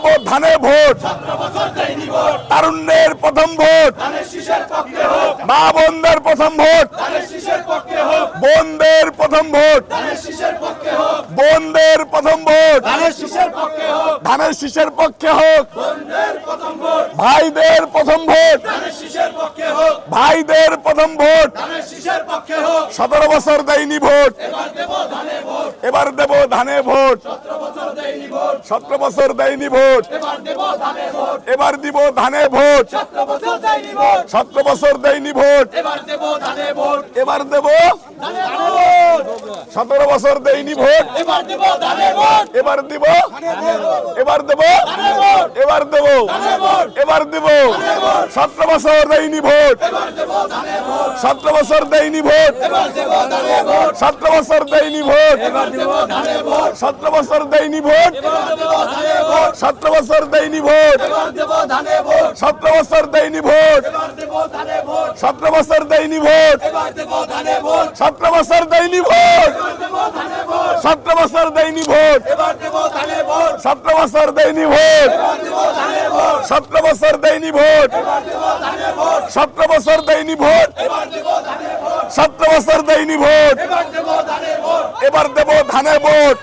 দেব ধানে ভোট, তারুণ্যের প্রথম ভোট, মা বোনদের প্রথম ভোট, বোনদের প্রথম ভোট, বোনদের প্রথম ভোট, ধানের শীষের পক্ষে হোক, ভাইদের প্রথম ভোট, ভাইদের প্রথম ভোট, 17 বছর দেয়নি ভোট, এবার দেব ধানে ভোট, 17 বছর দেয়নি ভোট, এবার দিব ধানে ভোট, 17 বছর দেয়নি ভোট, এবার দেব 17 বছর দেয়নি ভোট, এবার দিব, এবার দেব, এবার দেব, এবার দেব 17 বছর দেয়নি ভোট, 17 বছর দেয়নি ভোট, 17 বছর দেয়নি ভোট, 17 বছর দেয়নি ভোট, 17 বছর দেয়নি ভোট, 17 বছর দেয়নি ভোট, 17 বছর দেয়নি ভোট, 17 বছর দেয়নি ভোট, 17 বছর দেয়নি ভোট, 17 বছর দেয়নি ভোট, 17 বছর দেয়নি ভোট, 17 বছর দেয়নি ভোট, 17 বছর দেয়নি ভোট, এবার দেব ধানে ভোট।